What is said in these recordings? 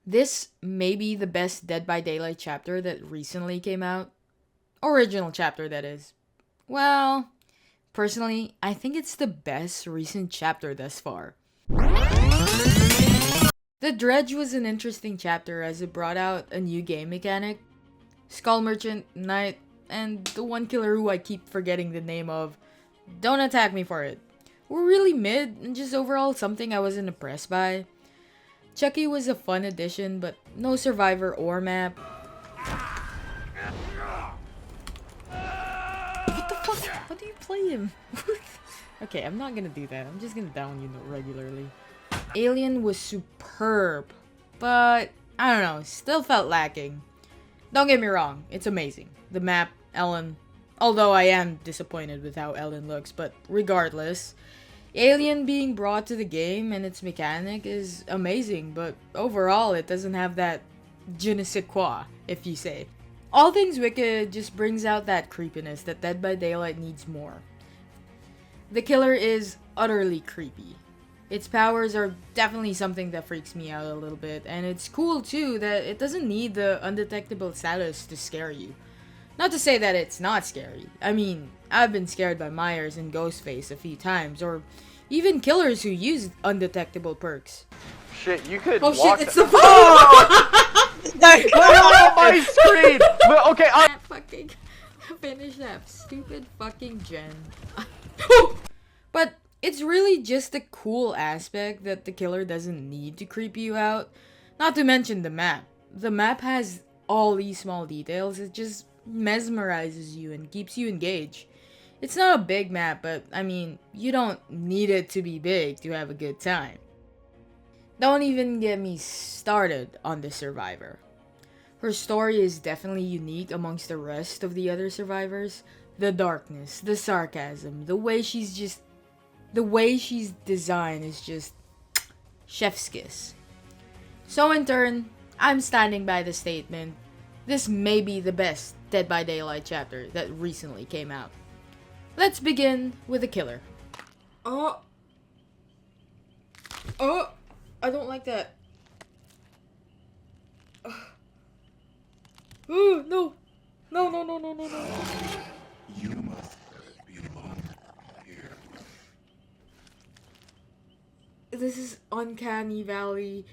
This may be the best Dead by Daylight chapter that recently came out. Original chapter, that is. Well, personally, I think it's the best recent chapter thus far. The Dredge was an interesting chapter as it brought out a new game mechanic. Skull Merchant, Knight, and the one killer who I keep forgetting the name of. Don't attack me for it. Were really mid and just overall something I wasn't impressed by. Chucky was a fun addition, but no survivor or map. What the fuck? How do you play him? Okay, I'm not gonna do that. I'm just gonna down you regularly. Alien was superb, but I don't know, still felt lacking. Don't get me wrong, it's amazing. The map, Ellen, although I am disappointed with how Ellen looks, but regardless, Alien being brought to the game and its mechanic is amazing, but overall it doesn't have that je ne sais quoi, if you say. All Things Wicked just brings out that creepiness that Dead by Daylight needs more. The killer is utterly creepy. Its powers are definitely something that freaks me out a little bit, and it's cool too that it doesn't need the undetectable status to scare you. Not to say that it's not scary. I mean, I've been scared by Myers and Ghostface a few times, or even killers who use undetectable perks. Shit, you could Oh walk shit, it's the Wait, on my screen! But, okay, I can't fucking finish that stupid fucking gen. But it's really just a cool aspect that the killer doesn't need to creep you out. Not to mention the map. The map has all these small details. It just mesmerizes you and keeps you engaged. It's not a big map, but I mean, you don't need it to be big to have a good time. Don't even get me started on the survivor. Her story is definitely unique amongst the rest of the other survivors. The darkness, the sarcasm, the way she's designed is just chef's kiss. So in turn, I'm standing by the statement, this may be the best Dead by Daylight chapter that recently came out. Let's begin with the killer. Oh, I don't like that. Oh, no. No. You must belong here. This is uncanny valley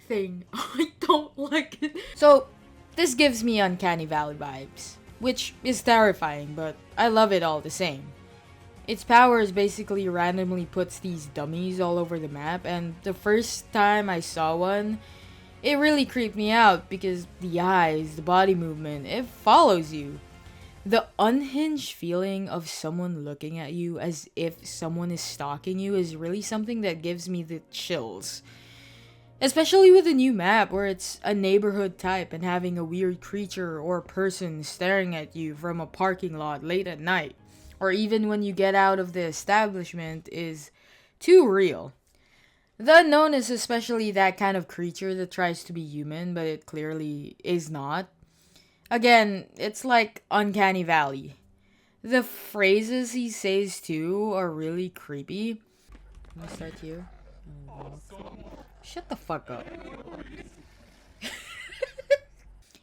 thing. I don't like it. So, this gives me uncanny valley vibes, which is terrifying, but I love it all the same. Its powers basically randomly puts these dummies all over the map, and the first time I saw one, it really creeped me out because the eyes, the body movement, it follows you. The unhinged feeling of someone looking at you as if someone is stalking you is really something that gives me the chills. Especially with a new map where it's a neighborhood type and having a weird creature or person staring at you from a parking lot late at night, or even when you get out of the establishment, is too real. The unknown is especially that kind of creature that tries to be human, but it clearly is not. Again, it's like Uncanny Valley. The phrases he says too are really creepy. Let me start here. Shut the fuck up.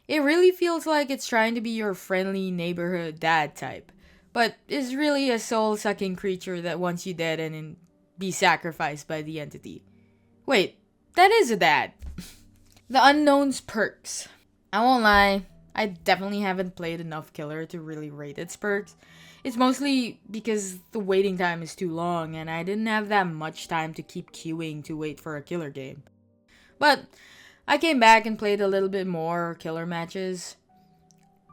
It really feels like it's trying to be your friendly neighborhood dad type, but is really a soul-sucking creature that wants you dead and be sacrificed by the entity. Wait, that is a dad. The Unknown's perks. I won't lie, I definitely haven't played enough killer to really rate its perks. It's mostly because the waiting time is too long and I didn't have that much time to keep queuing to wait for a killer game. But I came back and played a little bit more killer matches.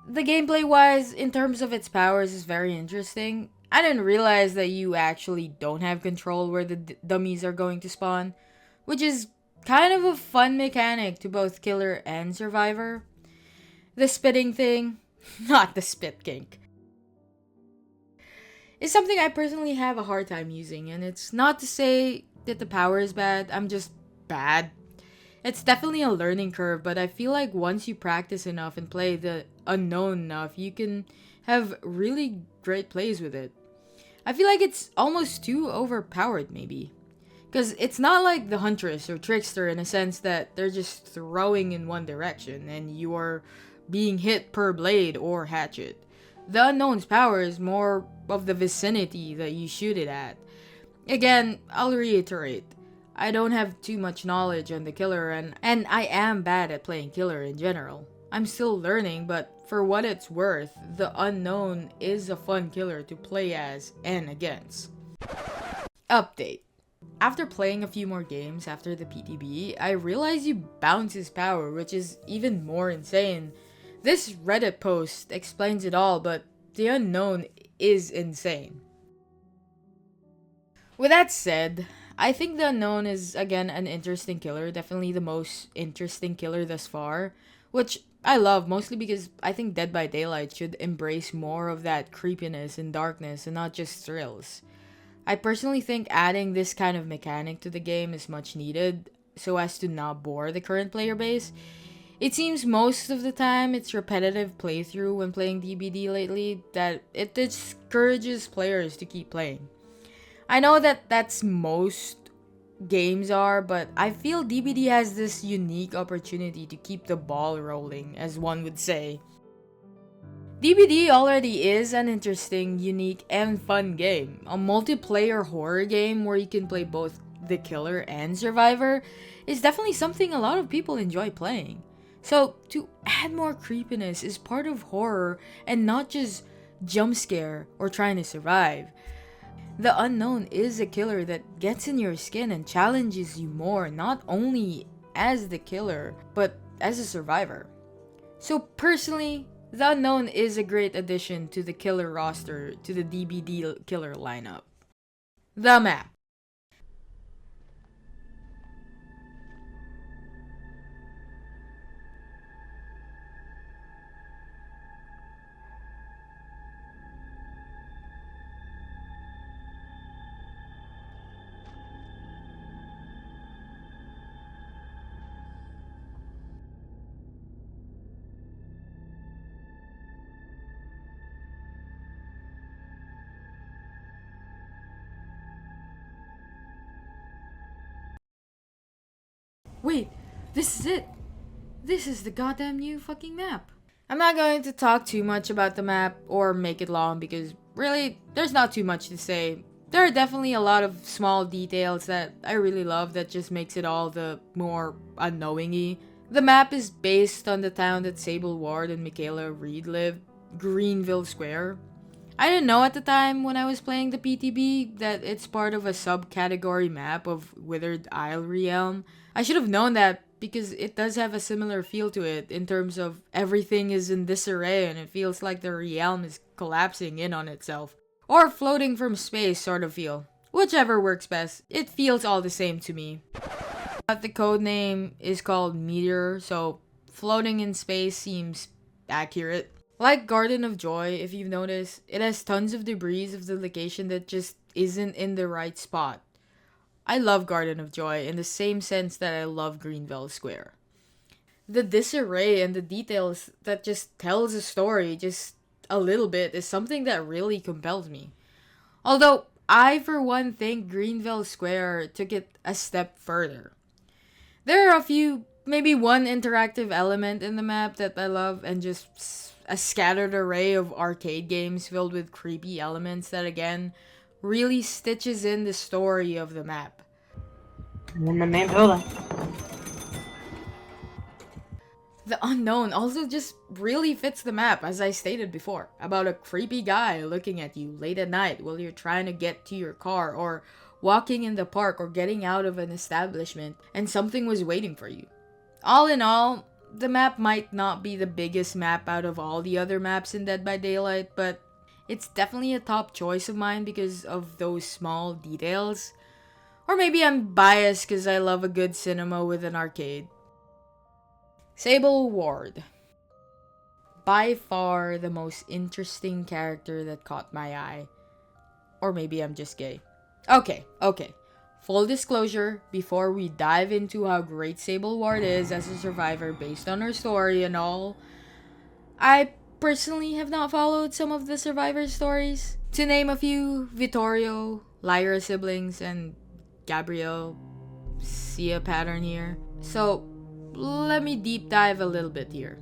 The gameplay wise, in terms of its powers, is very interesting. I didn't realize that you actually don't have control where the dummies are going to spawn, which is kind of a fun mechanic to both killer and survivor. The spitting thing, not the spit kink, is something I personally have a hard time using, and it's not to say that the power is bad, I'm just bad. It's definitely a learning curve, but I feel like once you practice enough and play the unknown enough, you can have really great plays with it. I feel like it's almost too overpowered, maybe. Because it's not like the Huntress or Trickster in a sense that they're just throwing in one direction and you are being hit per blade or hatchet. The Unknown's power is more of the vicinity that you shoot it at. Again, I'll reiterate, I don't have too much knowledge on the killer and I am bad at playing killer in general. I'm still learning, but for what it's worth, the Unknown is a fun killer to play as and against. Update. After playing a few more games after the PTB, I realized you bounce his power, which is even more insane. This Reddit post explains it all, but the Unknown is insane. With that said, I think the Unknown is again an interesting killer, definitely the most interesting killer thus far, which I love mostly because I think Dead by Daylight should embrace more of that creepiness and darkness and not just thrills. I personally think adding this kind of mechanic to the game is much needed so as to not bore the current player base. It seems most of the time it's repetitive playthrough when playing DBD lately that it discourages players to keep playing. I know that that's most games are, but I feel DBD has this unique opportunity to keep the ball rolling, as one would say. DBD already is an interesting, unique, and fun game. A multiplayer horror game where you can play both the killer and survivor is definitely something a lot of people enjoy playing. So, to add more creepiness is part of horror and not just jump scare or trying to survive. The Unknown is a killer that gets in your skin and challenges you more, not only as the killer, but as a survivor. So personally, the Unknown is a great addition to the killer roster, to the DBD killer lineup. The map. Wait, this is it. This is the goddamn new fucking map. I'm not going to talk too much about the map or make it long because really, there's not too much to say. There are definitely a lot of small details that I really love that just makes it all the more unknowing-y. The map is based on the town that Sable Ward and Michaela Reed lived, Greenville Square. I didn't know at the time when I was playing the PTB that it's part of a subcategory map of Withered Isle Realm. I should have known that because it does have a similar feel to it in terms of everything is in disarray and it feels like the realm is collapsing in on itself. Or floating from space sort of feel. Whichever works best, it feels all the same to me. But the codename is called Meteor, so floating in space seems accurate. Like Garden of Joy, if you've noticed, it has tons of debris of the location that just isn't in the right spot. I love Garden of Joy in the same sense that I love Greenville Square. The disarray and the details that just tells a story just a little bit is something that really compels me. Although, I for one think Greenville Square took it a step further. There are a few, maybe one interactive element in the map that I love and just a scattered array of arcade games filled with creepy elements that again really stitches in the story of the map. I'm in the main building. The Unknown also just really fits the map, as I stated before, about a creepy guy looking at you late at night while you're trying to get to your car or walking in the park or getting out of an establishment and something was waiting for you. All in all, the map might not be the biggest map out of all the other maps in Dead by Daylight, but it's definitely a top choice of mine because of those small details. Or maybe I'm biased because I love a good cinema with an arcade. Sable Ward. By far the most interesting character that caught my eye. Or maybe I'm just gay. Okay. Full disclosure, before we dive into how great Sable Ward is as a survivor based on her story and all, I personally have not followed some of the survivor stories. To name a few, Vittorio, Lyra siblings, and Gabriel see a pattern here. So let me deep dive a little bit here.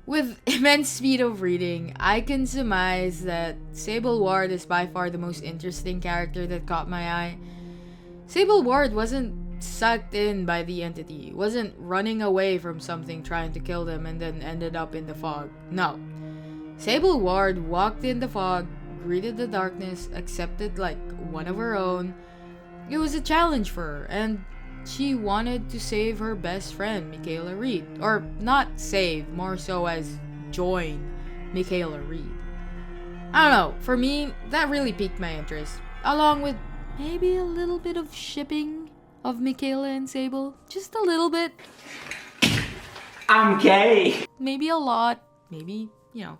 With immense speed of reading, I can surmise that Sable Ward is by far the most interesting character that caught my eye. Sable Ward wasn't sucked in by the entity, wasn't running away from something trying to kill them and then ended up in the fog. No. Sable Ward walked in the fog, greeted the darkness, accepted like one of her own. It was a challenge for her, and she wanted to save her best friend, Michaela Reed. Or not save, more so as join Michaela Reed. I don't know, for me, that really piqued my interest. Along with maybe a little bit of shipping of Michaela and Sable. Just a little bit. I'm gay. Maybe a lot. Maybe, you know.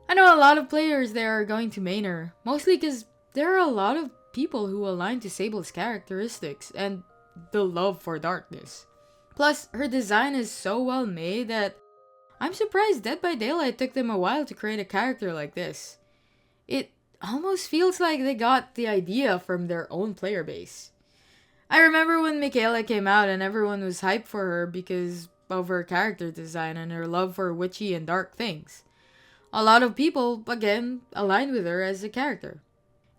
I know a lot of players there are going to main her. Mostly because there are a lot of people who align to Sable's characteristics and the love for darkness. Plus, her design is so well made that I'm surprised Dead by Daylight took them a while to create a character like this. It almost feels like they got the idea from their own player base. I remember when Michaela came out and everyone was hyped for her because of her character design and her love for witchy and dark things. A lot of people, again, aligned with her as a character.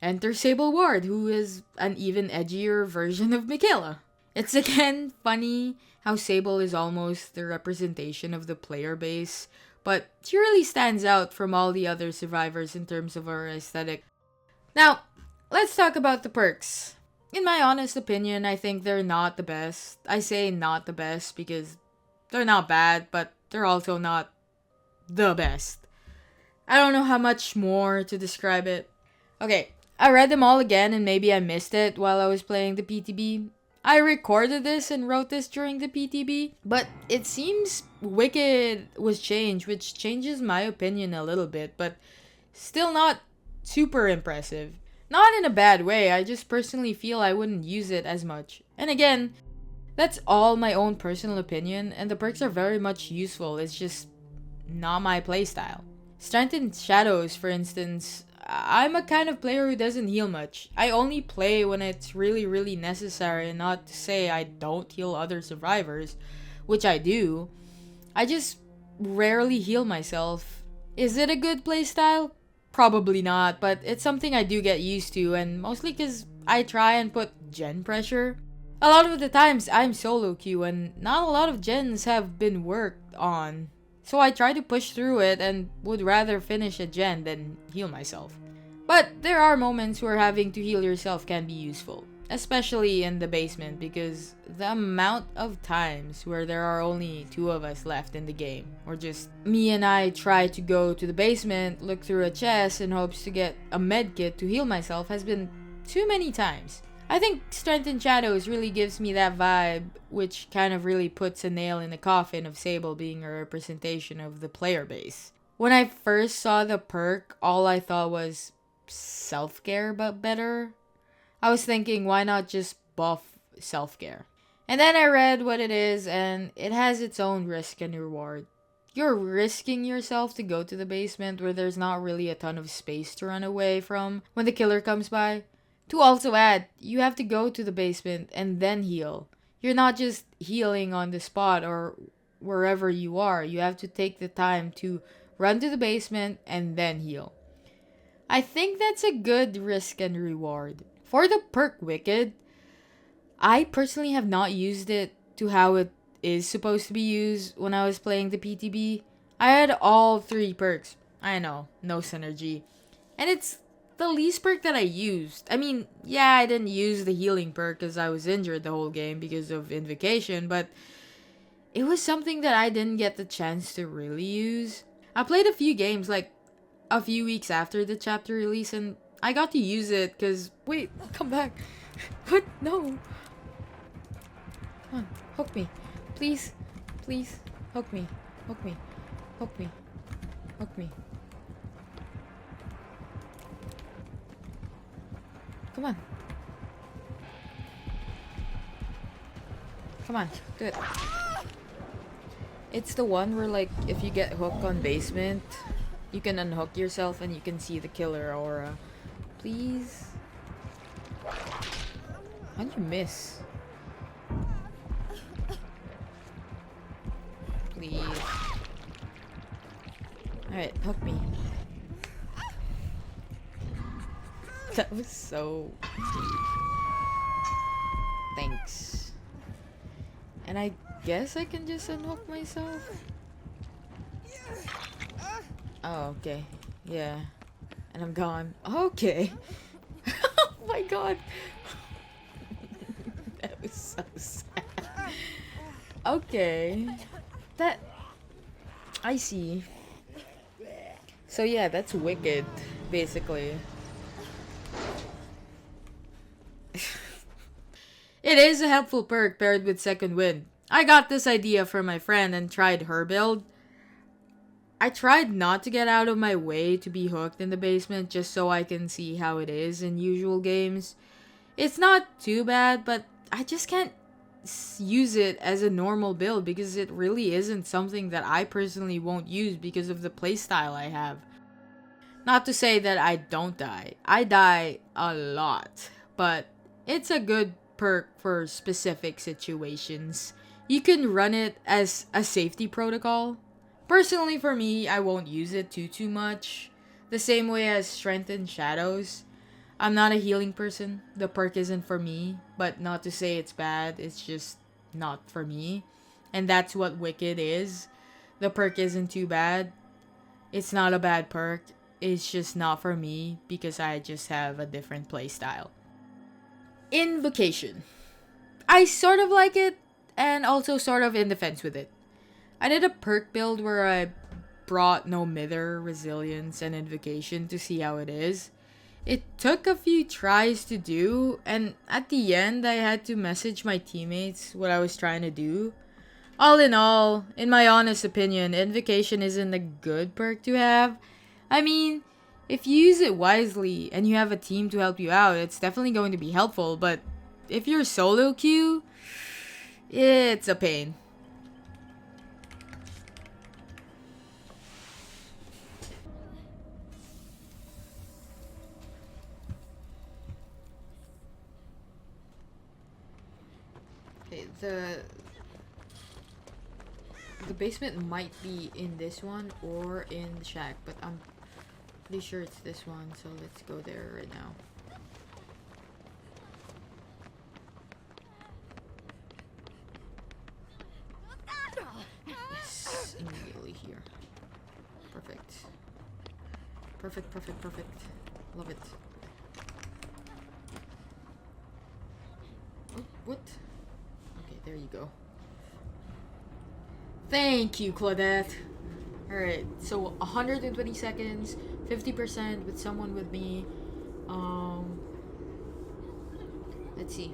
Enter Sable Ward, who is an even edgier version of Michaela. It's again funny how Sable is almost the representation of the player base, but she really stands out from all the other survivors in terms of her aesthetic. Now, let's talk about the perks. In my honest opinion, I think they're not the best. I say not the best because they're not bad, but they're also not the best. I don't know how much more to describe it. Okay, I read them all again and maybe I missed it while I was playing the PTB. I recorded this and wrote this during the PTB, but it seems Wicked was changed, which changes my opinion a little bit, but still not super impressive. Not in a bad way, I just personally feel I wouldn't use it as much. And again, that's all my own personal opinion, and the perks are very much useful, it's just not my playstyle. Strengthened Shadows, for instance, I'm a kind of player who doesn't heal much. I only play when it's really necessary, and not to say I don't heal other survivors, which I do. I just rarely heal myself. Is it a good playstyle? Probably not, but it's something I do get used to, and mostly because I try and put gen pressure. A lot of the times I'm solo queue and not a lot of gens have been worked on. So I try to push through it and would rather finish a gen than heal myself. But there are moments where having to heal yourself can be useful. Especially in the basement because the amount of times where there are only 2 of us left in the game. Or just me and I try to go to the basement, look through a chest in hopes to get a medkit to heal myself has been too many times. I think Strengthened Shadows really gives me that vibe, which kind of really puts a nail in the coffin of Sable being a representation of the player base. When I first saw the perk, all I thought was self-care but better. I was thinking, why not just buff self-care? And then I read what it is, and it has its own risk and reward. You're risking yourself to go to the basement where there's not really a ton of space to run away from when the killer comes by. To also add, you have to go to the basement and then heal. You're not just healing on the spot or wherever you are. You have to take the time to run to the basement and then heal. I think that's a good risk and reward. For the perk Wicked, I personally have not used it to how it is supposed to be used when I was playing the PTB. I had all 3 perks. I know, no synergy. And it's the least perk that I used. I mean, yeah, I didn't use the healing perk because I was injured the whole game because of Invocation, but it was something that I didn't get the chance to really use. I played a few games like a few weeks after the chapter release and I got to use it because... Wait, come back. What? No. Come on, hook me. Please, please, hook me. Hook me. Hook me. Hook me. Come on. Come on, do it. It's the one where, like, if you get hooked on basement, you can unhook yourself and you can see the killer aura. Please? How'd you miss? Please. Alright, hook me. That was so... Thanks. And I guess I can just unhook myself? Oh, okay. Yeah. And I'm gone. Okay. Oh my god. That was so sad. Okay. That... I see. So yeah, that's wicked, basically. It is a helpful perk paired with Second Wind. I got this idea from my friend and tried her build. I tried not to get out of my way to be hooked in the basement just so I can see how it is in usual games. It's not too bad, but I just can't use it as a normal build because it really isn't something that I personally won't use because of the playstyle I have. Not to say that I don't die. I die a lot, but it's a good perk for specific situations. You can run it as a safety protocol. Personally, for me, I won't use it too much. The same way as Strength in Shadows. I'm not a healing person. The perk isn't for me, but not to say it's bad. It's just not for me. And that's what Wicked is. The perk isn't too bad. It's not a bad perk. It's just not for me because I just have a different playstyle. Invocation. I sort of like it and also sort of in the fence with it. I did a perk build where I brought no Mither, Resilience, and Invocation to see how it is. It took a few tries to do, and at the end I had to message my teammates what I was trying to do. All in all, in my honest opinion, Invocation isn't a good perk to have. I mean, if you use it wisely and you have a team to help you out, it's definitely going to be helpful, but if you're solo queue, it's a pain. Okay, the basement might be in this one or in the shack, but I'm pretty sure it's this one, so let's go there right now. Yes, immediately here. Perfect. Perfect, perfect, perfect. Love it. Oh, what? Okay, there you go. Thank you, Claudette. Alright, so 120 seconds, 50% with someone with me. Let's see.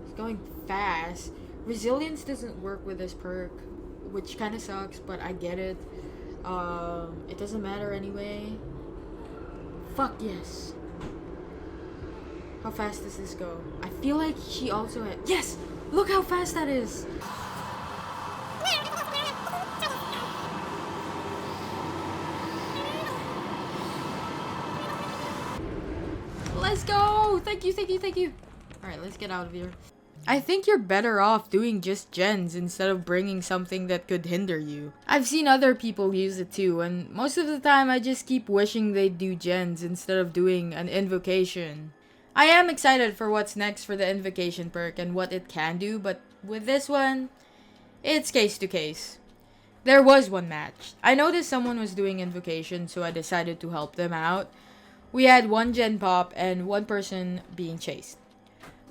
It's going fast. Resilience doesn't work with this perk, which kind of sucks, but I get it. It doesn't matter anyway. Fuck yes. How fast does this go? I feel like she also had... Yes! Look how fast that is! Let's go! Thank you, thank you, thank you! Alright, let's get out of here. I think you're better off doing just gens instead of bringing something that could hinder you. I've seen other people use it too, and most of the time I just keep wishing they'd do gens instead of doing an invocation. I am excited for what's next for the invocation perk and what it can do, but with this one, it's case to case. There was one match. I noticed someone was doing invocation, so I decided to help them out. We had one gen pop and one person being chased.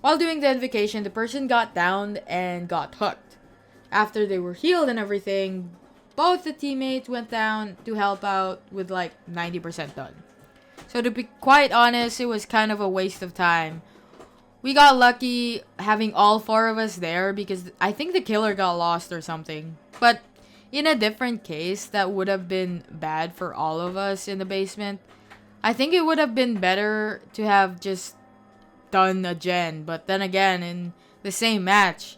While doing the invocation, the person got downed and got hooked. After they were healed and everything, both the teammates went down to help out with like 90% done. So to be quite honest, it was kind of a waste of time. We got lucky having all four of us there because I think the killer got lost or something. But in a different case, that would have been bad for all of us in the basement. I think it would have been better to have just done a gen, but then again, in the same match,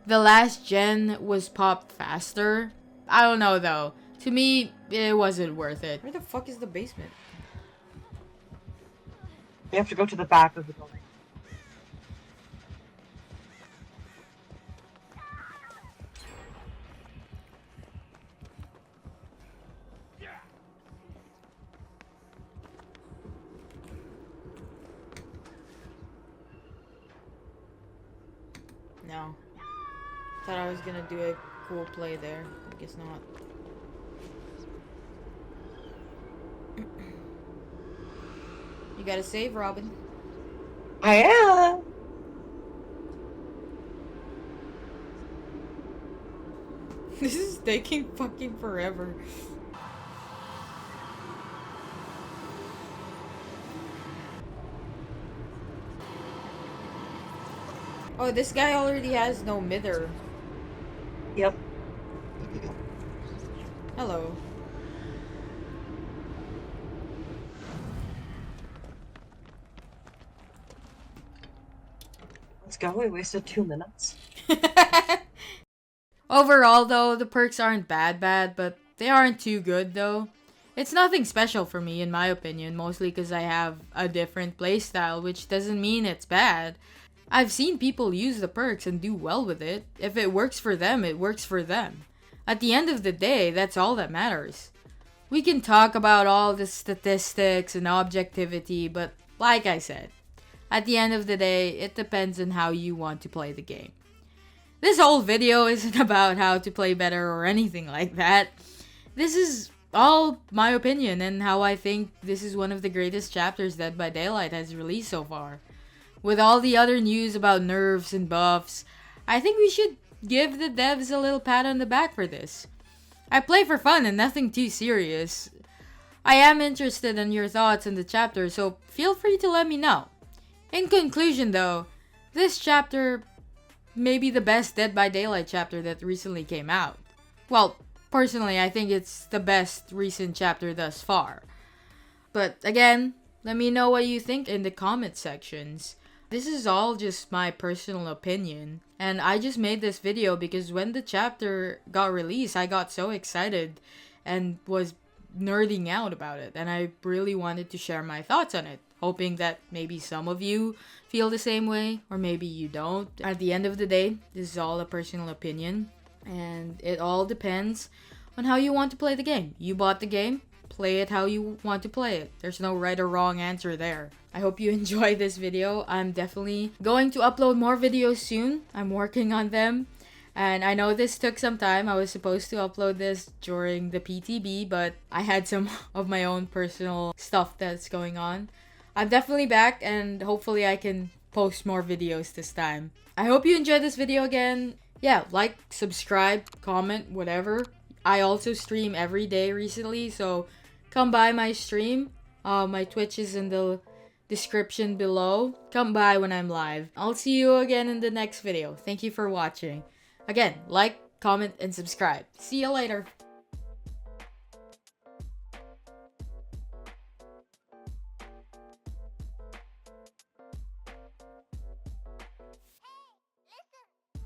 the last gen was popped faster. I don't know though. To me, it wasn't worth it. Where the fuck is the basement? We have to go to the back of the building. No. Thought I was gonna do a cool play there. I guess not. You gotta save, Robin. I am. This is taking fucking forever. Oh, this guy already has no mither. Yep. Hello. Let's go. We wasted 2 minutes. Overall, though, the perks aren't bad, but they aren't too good, though. It's nothing special for me, in my opinion, mostly because I have a different playstyle, which doesn't mean it's bad. I've seen people use the perks and do well with it. If it works for them, it works for them. At the end of the day, that's all that matters. We can talk about all the statistics and objectivity, but like I said, at the end of the day, it depends on how you want to play the game. This whole video isn't about how to play better or anything like that. This is all my opinion and how I think this is one of the greatest chapters Dead by Daylight has released so far. With all the other news about nerfs and buffs, I think we should give the devs a little pat on the back for this. I play for fun and nothing too serious. I am interested in your thoughts on the chapter, so feel free to let me know. In conclusion though, this chapter may be the best Dead by Daylight chapter that recently came out. Well, personally, I think it's the best recent chapter thus far. But again, let me know what you think in the comment sections. This is all just my personal opinion, and I just made this video because when the chapter got released, I got so excited and was nerding out about it, and I really wanted to share my thoughts on it, hoping that maybe some of you feel the same way, or maybe you don't. At the end of the day, this is all a personal opinion, and it all depends on how you want to play the game. You bought the game, play it how you want to play it. There's no right or wrong answer there. I hope you enjoyed this video. I'm definitely going to upload more videos soon. I'm working on them. And I know this took some time. I was supposed to upload this during the PTB, but I had some of my own personal stuff that's going on. I'm definitely back, and hopefully I can post more videos this time. I hope you enjoyed this video again. Yeah, like, subscribe, comment, whatever. I also stream every day recently, so come by my stream. My Twitch is in the description below. Come by when I'm live. I'll see you again in the next video. Thank you for watching. Again, like, comment, and subscribe. See you later.